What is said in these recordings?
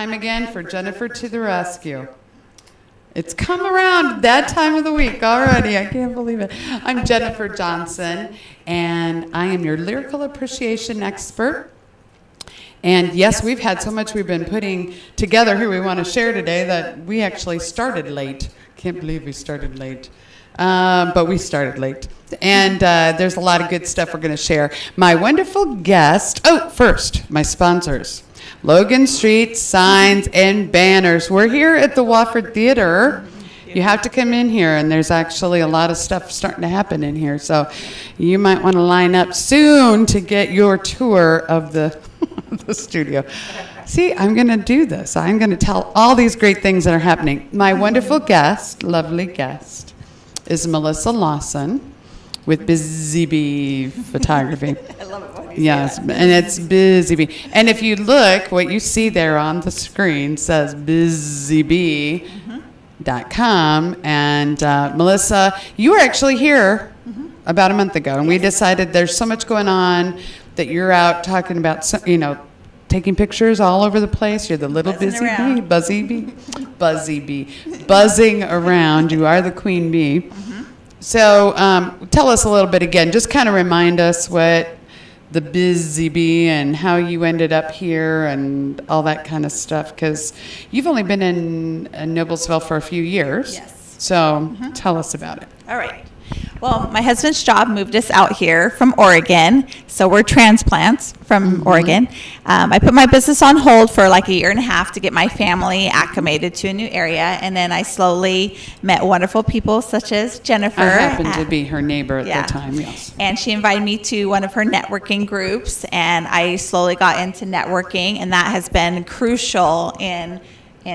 time again for Jennifer to the rescue. It's come around that time of the week already. I can't believe it. I'm Jennifer Johnson, and I am your lyrical appreciation expert. And yes, we've had so much we've been putting together here we want to share today that we actually started late. Can't believe we started late. But we started late. And there's a lot of good stuff we're going to share. My wonderful guest, first, my sponsors. Logan Street Signs and Banners. We're here at the Wofford Theater. You have to come in here, and there's actually a lot of stuff starting to happen in here. So you might want to line up soon to get your tour of the, the studio. See, I'm going to do this. I'm going to tell all these great things that are happening. My wonderful guest, lovely guest, is Melissa Lawson with Bizzzeybee Photography. I love it when you say Yes, that. and it's Bizzzeybee. And if you look, what you see there on the screen says Bizzzeybee.com. And Melissa, you were actually here about a month ago, and we decided there's so much going on that you're out talking about, taking pictures all over the place. You're the little Bizzzeybee, buzzing around. You are the queen bee. So tell us a little bit again, just kind of remind us what the Bizzzeybee and how you ended up here and all that kind of stuff, because you've only been in Noblesville for a few years. Yes. So tell us about it. All right. Well, my husband's job moved us out here from Oregon, so we're transplants from Oregon. I put my business on hold for like a year and a half to get my family acclimated to a new area, and then I slowly met wonderful people such as Jennifer. I happened to be her neighbor at the time, yes. And she invited me to one of her networking groups, and I slowly got into networking, and that has been crucial in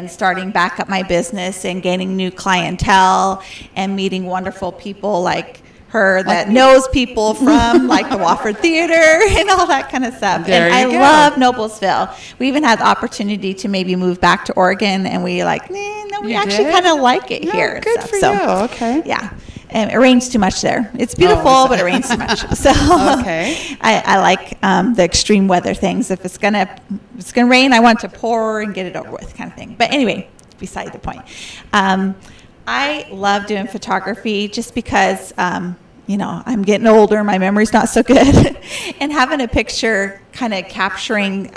starting back up my business and gaining new clientele and meeting wonderful people like her that knows people from like the Wofford Theater and all that kind of stuff. There and you I go. love Noblesville. We even had the opportunity to maybe move back to Oregon, and we we You actually did? kind of like it No, here. and good stuff. for So, you. Okay. Yeah. And it rains too much there. It's beautiful, but it rains too much. So Okay. I like the extreme weather things. If it's gonna rain, I want it to pour and get it over with, kind of thing. But anyway, beside the point. I love doing photography just because I'm getting older. My memory's not so good, and having a picture kind of capturing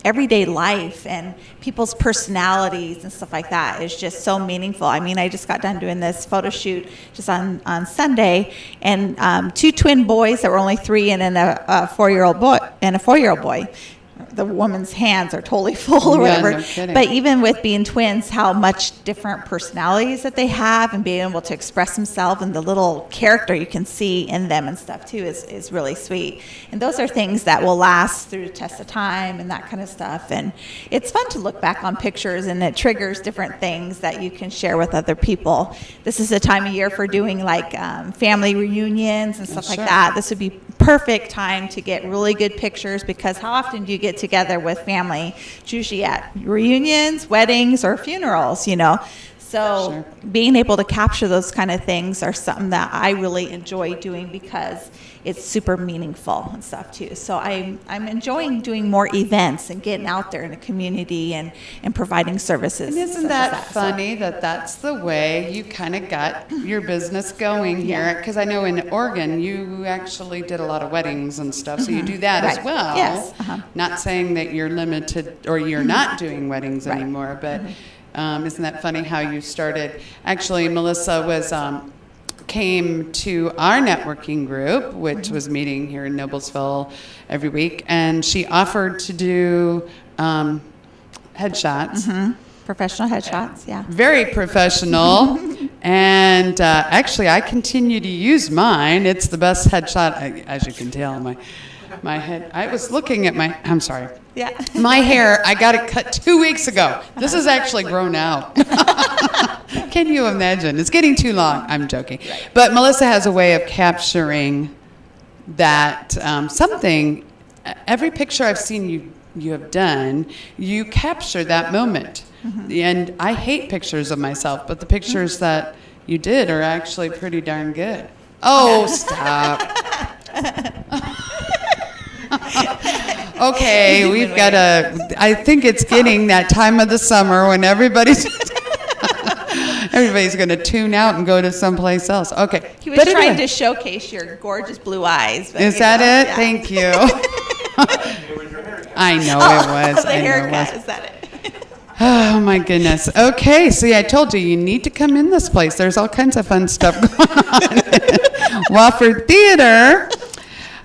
everyday life and people's personalities and stuff like that is just so meaningful. I mean, I just got done doing this photo shoot just on Sunday, and 2 twin boys that were only 3, and then a 4-year-old boy and a 4-year-old boy. The woman's hands are totally full or whatever. No kidding. But even with being twins, how much different personalities that they have and being able to express themselves and the little character you can see in them and stuff too is really sweet. And those are things that will last through the test of time and that kind of stuff. And it's fun to look back on pictures, and it triggers different things that you can share with other people. This is a time of year for doing like family reunions and stuff like that. This would be perfect time to get really good pictures, because how often do you get together with family? It's usually at reunions, weddings, or funerals, So being able to capture those kind of things are something that I really enjoy doing because it's super meaningful and stuff too. So I'm enjoying doing more events and getting out there in the community and providing services. And isn't that funny that that's the way you kind of got your business going here? Because I know in Oregon you actually did a lot of weddings and stuff, so you do that as well. Yes. Not saying that you're limited or you're not doing weddings anymore, but isn't that funny how you started? Actually, Melissa came to our networking group, which was meeting here in Noblesville every week, and she offered to do headshots. Professional headshots, yeah. Very professional. And actually, I continue to use mine. It's the best headshot, as you can tell. My head, I was looking at I'm sorry. Yeah. My hair, I got it cut 2 weeks ago. This is actually grown out. Can you imagine? It's getting too long. I'm joking. But Melissa has a way of capturing that something. Every picture I've seen you have done, you capture that moment. And I hate pictures of myself, but the pictures that you did are actually pretty darn good. Oh, stop. Okay, we've got I think it's getting that time of the summer when everybody's going to tune out and go to someplace else. Okay. He was trying to showcase your gorgeous blue eyes. Is that it? Yeah. Thank you. I know it was. The haircut, is that it? Oh, my goodness. Okay, see, I told you, you need to come in this place. There's all kinds of fun stuff going on. Wofford Theater.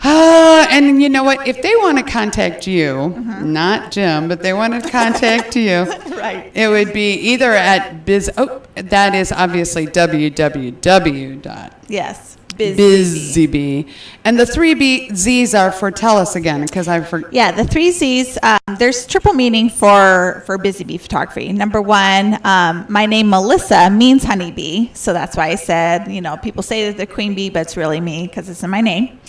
And you know what? If they want to contact you, not Jim, but they want to contact you, right. It would be either at that is obviously www. Yes. Bizzzeybee. And the 3 Z's are for, tell us again, because I forgot. Yeah, the 3 Z's, there's triple meaning for Bizzzeybee photography. Number 1, my name Melissa means honeybee, so that's why I said, people say that they're queen bee, but it's really me because it's in my name.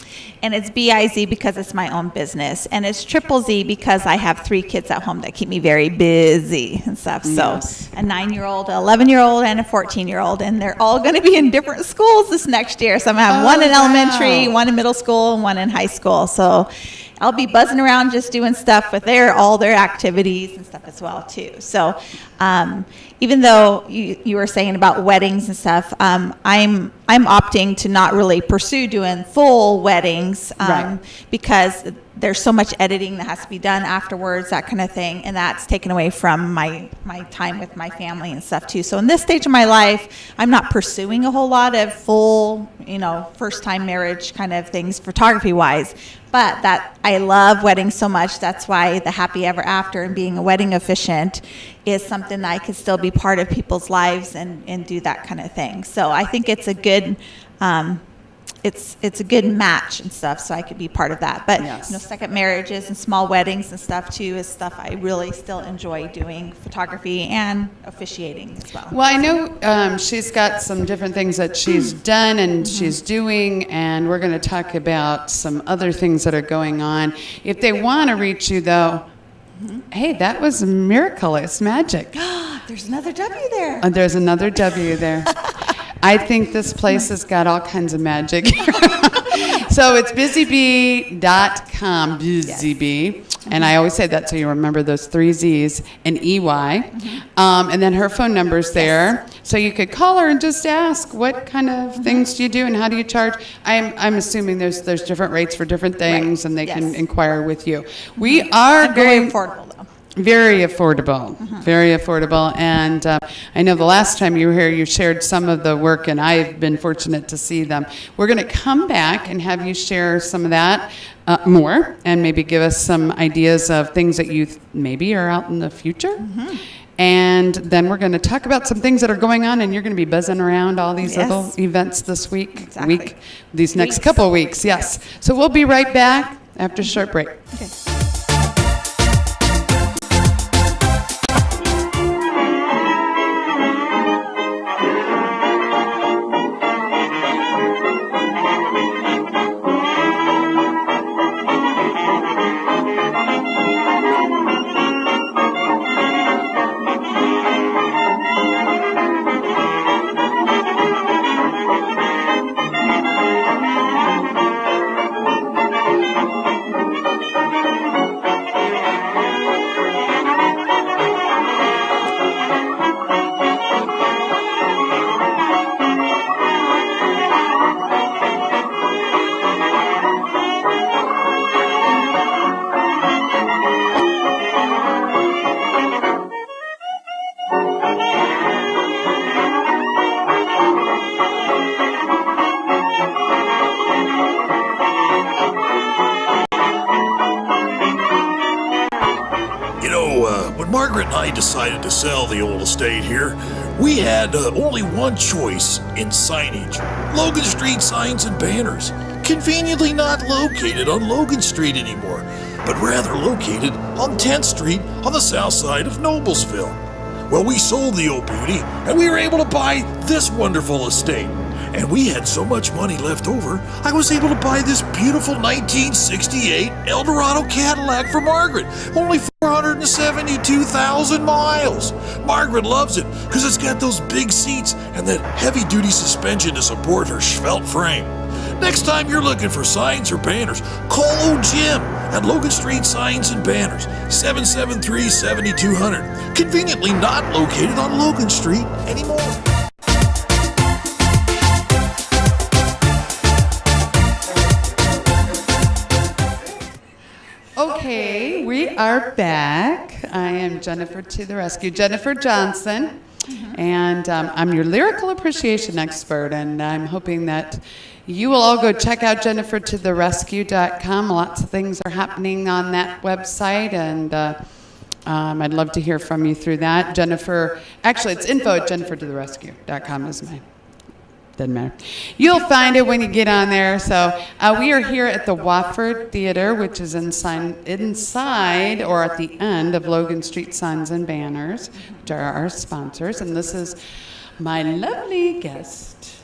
And it's B-I-Z because it's my own business. And it's triple Z because I have 3 kids at home that keep me very busy and stuff. Yes. So a 9-year-old, an 11-year-old, and a 14-year-old. And they're all going to be in different schools this next year. So I'm going to have one in elementary, one in middle school, and one in high school. So I'll be buzzing around just doing stuff with all their activities and stuff as well, too. So even though you were saying about weddings and stuff, I'm opting to not really pursue doing full weddings Right. because there's so much editing that has to be done afterwards, that kind of thing, and that's taken away from my time with my family and stuff too. So in this stage of my life, I'm not pursuing a whole lot of full, first time marriage kind of things photography wise. But that I love weddings so much. That's why the happy ever after and being a wedding officiant is something that I could still be part of people's lives and do that kind of thing. So I think it's a good it's a good match and stuff, so I could be part of that. But Yes. second marriages and small weddings and stuff too is stuff I really still enjoy doing, photography and officiating as well. Well, I know she's got some different things that she's done and she's doing, and we're going to talk about some other things that are going on. If they want to reach you, though, hey, that was a miracle. It's magic. There's another W there. There's another W there. I think this place has got all kinds of magic. So it's bizzzeybee.com, Bizzzeybee. And I always say that so you remember those 3 Z's and EY. And then her phone number's there. So you could call her and just ask, what kind of things do you do and how do you charge? I'm assuming there's different rates for different things, and they can inquire with you. We are And very affordable though. Very affordable, very affordable. And I know the last time you were here, you shared some of the work, and I've been fortunate to see them. We're going to come back and have you share some of that more, and maybe give us some ideas of things that you maybe are out in the future. And then we're going to talk about some things that are going on, and you're going to be buzzing around all these little events this week, these next couple of weeks. Yes. So we'll be right back after a short break. Okay. When Margaret and I decided to sell the old estate here, we had only one choice in signage: Logan Street signs and banners. Conveniently not located on Logan Street anymore, but rather located on 10th Street on the south side of Noblesville. Well, we sold the old beauty, and we were able to buy this wonderful estate. And we had so much money left over, I was able to buy this beautiful 1968 Eldorado Cadillac for Margaret. Only 472,000 miles. Margaret loves it because it's got those big seats and that heavy-duty suspension to support her svelte frame. Next time you're looking for signs or banners, call old Jim at Logan Street Signs and Banners, 773-7200. Conveniently not located on Logan Street anymore. Okay, we are back. I am Jennifer to the rescue, Jennifer Johnson, and I'm your lyrical appreciation expert, and I'm hoping that you will all go check out jennifertotherescue.com. Lots of things are happening on that website, and I'd love to hear from you through that. Jennifer, actually, it's info@jennifertotherescue.com is my. Doesn't matter. You'll find it when you get on there. So we are here at the Wofford Theater, which is inside or at the end of Logan Street Signs and Banners, which are our sponsors. And this is my lovely guest,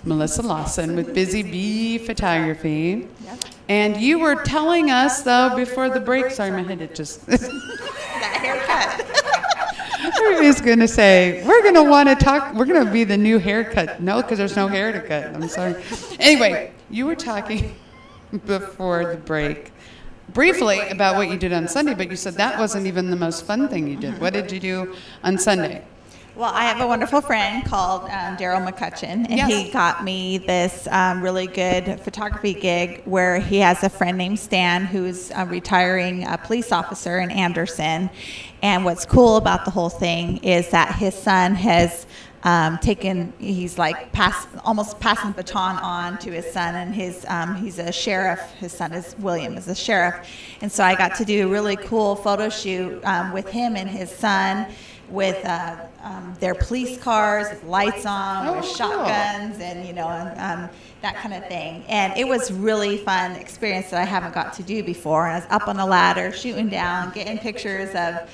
Melissa Lawson with Bizzzeybee Photography. Yep. And you were telling us, though, before the break, sorry, my head, it just... That haircut. Everybody's going to say, we're going to want to talk, we're going to be the new haircut. No, because there's no hair to cut. I'm sorry. Anyway, you were talking before the break briefly about what you did on Sunday, but you said that wasn't even the most fun thing you did. What did you do on Sunday? Well, I have a wonderful friend called Daryl McCutcheon, and Yes. he got me this really good photography gig where he has a friend named Stan who's a retiring police officer in Anderson. And what's cool about the whole thing is that his son has he's like almost passing the baton on to his son, and he's a sheriff. His son is William, is a sheriff. And so I got to do a really cool photo shoot with him and his son, with their police cars, with lights on, with cool. shotguns, and that kind of thing. And it was really fun experience that I haven't got to do before. And I was up on a ladder, shooting down, getting pictures of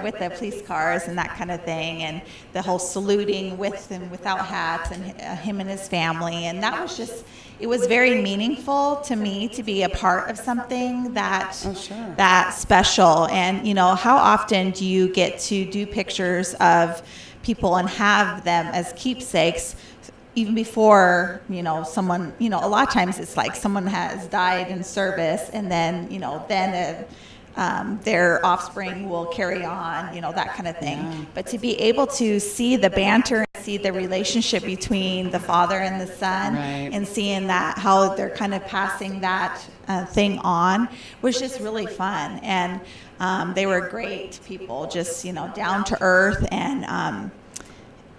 with the police cars and that kind of thing, and the whole saluting with and without hats, and him and his family. And that was just, it was very meaningful to me to be a part of something that that special. And how often do you get to do pictures of people and have them as keepsakes even before someone, a lot of times it's like someone has died in service, and then their offspring will carry on, that kind of thing. Yeah. But to be able to see the banter and see the relationship between the father and the son, right, and seeing that, how they're kind of passing that thing on, was just really fun. And they were great people, just, down to earth, and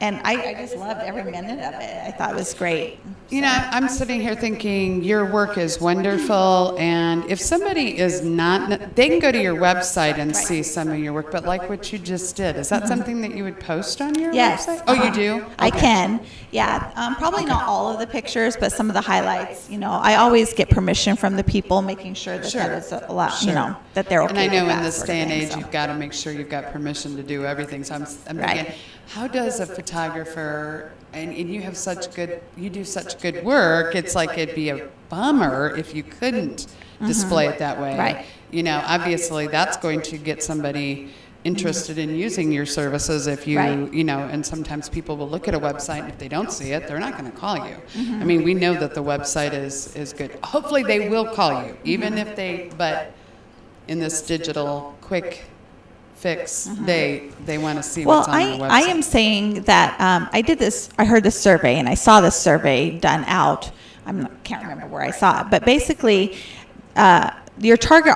I just loved every minute of it. I thought it was great. I'm sitting here thinking your work is wonderful, and if somebody is not, they can go to your website and see some of your work, but like what you just did, is that something that you would post on your website? Oh, you do? Okay. I can, yeah. Probably not all of the pictures, but some of the highlights. I always get permission from the people, making sure that that is a lot, that they're okay. And I know with in that this sort of day and thing, age, so. you've got to make sure you've got permission to do everything. So I'm Right. thinking, how does a photographer, and you have you do such good work, it's like it'd be a bummer if you couldn't display it that way. Right. Obviously that's going to get somebody interested in using your services if you, Right. and sometimes people will look at a website, and if they don't see it, they're not going to call you. I mean, we know that the website is good. Hopefully they will call you, even if but in this digital quick fix day, they want to see what's on the website. I am saying that I heard this survey, and I saw this survey done out. Can't remember where I saw it, but basically, your target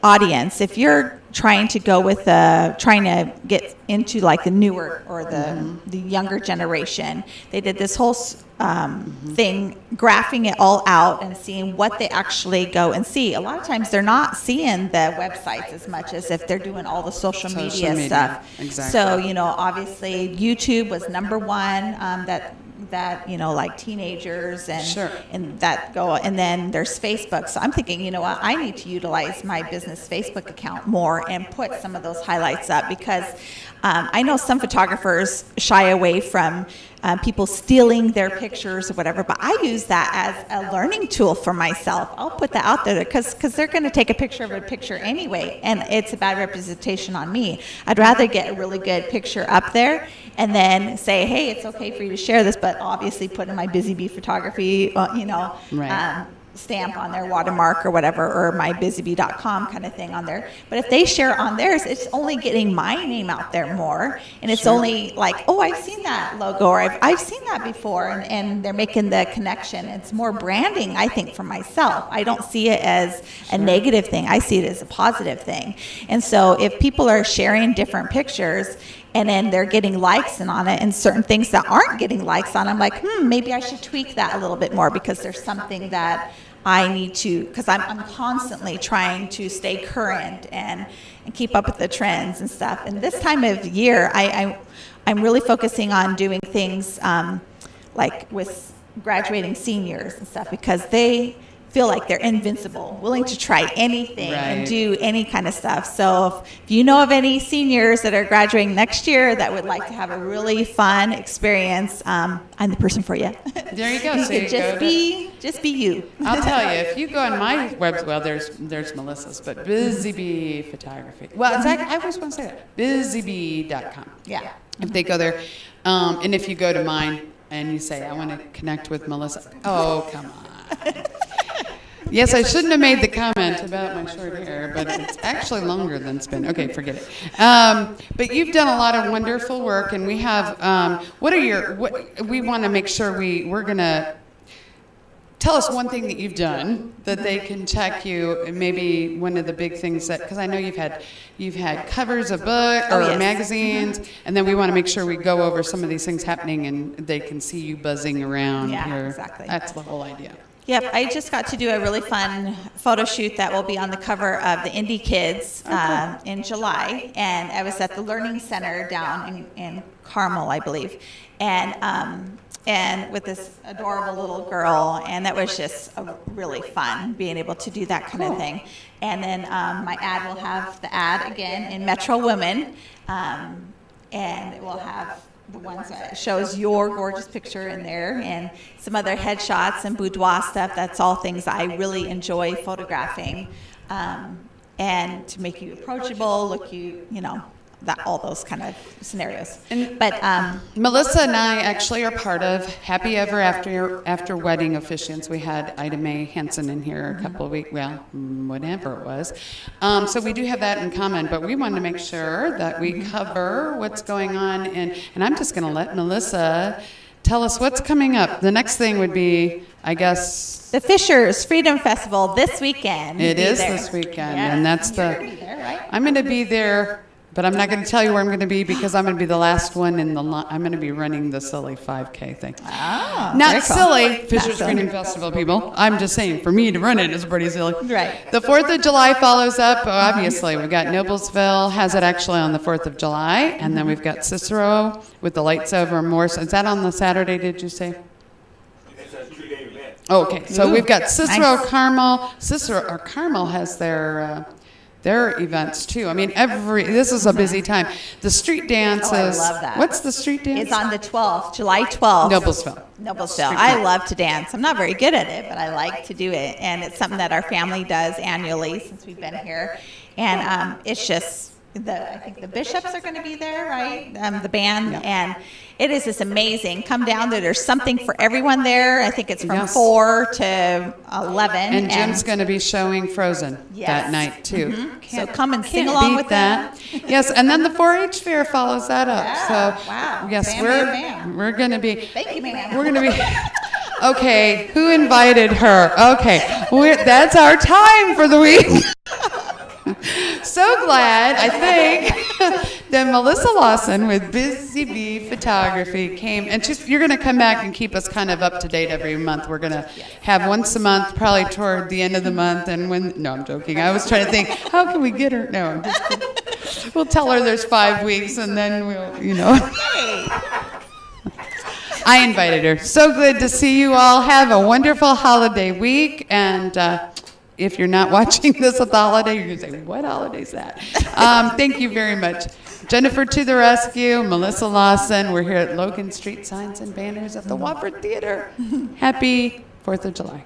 audience, if you're trying to go with trying to get into like the newer or the younger generation, they did this whole thing, graphing it all out and seeing what they actually go and see. A lot of times they're not seeing the websites as much as if they're doing all the social media stuff. Exactly. So, obviously YouTube was number one, that like teenagers and that go, and then there's Facebook. So I'm thinking, I need to utilize my business Facebook account more and put some of those highlights up, because I know some photographers shy away from people stealing their pictures or whatever, but I use that as a learning tool for myself. I'll put that out there because they're going to take a picture of a picture anyway, and it's a bad representation on me. I'd rather get a really good picture up there and then say, hey, it's okay for you to share this, but obviously put in my Bizzzeybee photography, Right. stamp on their watermark or whatever, or my Bizzzeybee.com kind of thing on there. But if they share on theirs, it's only getting my name out there more, and it's only like, oh, I've seen that logo, or I've seen that before, and they're making the connection. It's more branding, I think, for myself. I don't see it as a negative thing. I see it as a positive thing. And so if people are sharing different pictures and then they're getting likes on it, and certain things that aren't getting likes on, I'm like, maybe I should tweak that a little bit more, because there's something that I need to, because I'm constantly trying to stay current and keep up with the trends and stuff. And this time of year, I'm really focusing on doing things like with graduating seniors and stuff, because they feel like they're invincible, willing to try anything and do any kind of stuff. So if you know of any seniors that are graduating next year that would like to have a really fun experience, I'm the person for you. There you go. You So can you just be you. I'll tell you, if you go on my website, well, there's Melissa's, but Bizzzeybee Photography. Well, it's I always want to say that. Bizzzeybee.com. Yeah. If they go there, and if you go to mine and you say, I want to connect with Melissa, oh, come on. Yes, I shouldn't have made the comment about my short hair, but it's actually longer than spin. Okay, forget it. But you've done a lot of wonderful work, and we have. We want to make sure we're gonna. Tell us one thing that you've done that they can check you, and maybe one of the big things that, because I know you've had covers of books or magazines, and then we want to make sure we go over some of these things happening and they can see you buzzing around here. Yeah, exactly. That's the whole idea. Yep, I just got to do a really fun photo shoot that will be on the cover of the Indie Kids in July, and I was at the Learning Center down in Carmel, I believe, and with this adorable little girl, and that was just really fun being able to do that kind of thing. And then my ad will have the ad again in Metro Women, and it will have the ones that shows your gorgeous picture in there, and some other headshots and boudoir stuff. That's all things I really enjoy photographing, and to make you approachable, that all those kind of scenarios. But Melissa and I actually are part of Happy Ever After Wedding Officiants. We had Ida Mae Hansen in here a couple of weeks, whatever it was. So we do have that in common, but we wanted to make sure that we cover what's going on. And I'm just going to let Melissa tell us what's coming up. The next thing would be, I guess, the Fishers Freedom Festival this weekend. It is this weekend, and that's You're gonna be there, right? I'm going to be there. But I'm not going to tell you where I'm going to be, because I'm going to be the last one in the line. I'm going to be running the silly 5K thing. Oh, Not silly, Not Fishers silly. Freedom Festival people. I'm just saying, for me to run it is pretty silly. Right. The 4th of July follows up, obviously. We've got Noblesville has it actually on the 4th of July. And then we've got Cicero with the lights over Morse. Is that on the Saturday, did you say? It's a 3-day event. Oh, okay, so we've got Cicero, nice. Carmel. Carmel has their events too. I mean, this is a busy time. The street dances. Oh, I love that. What's the street dance? It's on the 12th, July 12th. Noblesville. I love to dance. I'm not very good at it, but I like to do it. And it's something that our family does annually since we've been here. And it's just, I think the bishops are going to be there, right? The band. Yeah. And it is just amazing. Come down there. There's something for everyone there. I think it's from Yes. 4 to 11. And Jim's going to be showing Frozen that Yes. night too. So come and sing Can't along beat with that. them. Yes, and then the 4-H fair follows that up. Yeah, So wow. yes, Bam, bam, bam. we're going to be. Thank you, ma'am. We're going to be. Okay, who invited her? Okay, that's our time for the week. So glad, I think, that Melissa Lawson with Bizzzeybee Photography came, and you're going to come back and keep us kind of up to date every month. We're going to have once a month, probably toward the end of the month, and no, I'm joking. I was trying to think, how can we get her? No, I'm just kidding. We'll tell her there's 5 weeks, and then I invited her. So good to see you all. Have a wonderful holiday week, and if you're not watching this at the holiday, you're going to say, what holiday is that? Thank you very much. Jennifer to the rescue, Melissa Lawson. We're here at Logan Street Signs and Banners at the Wofford Theater. Happy 4th of July.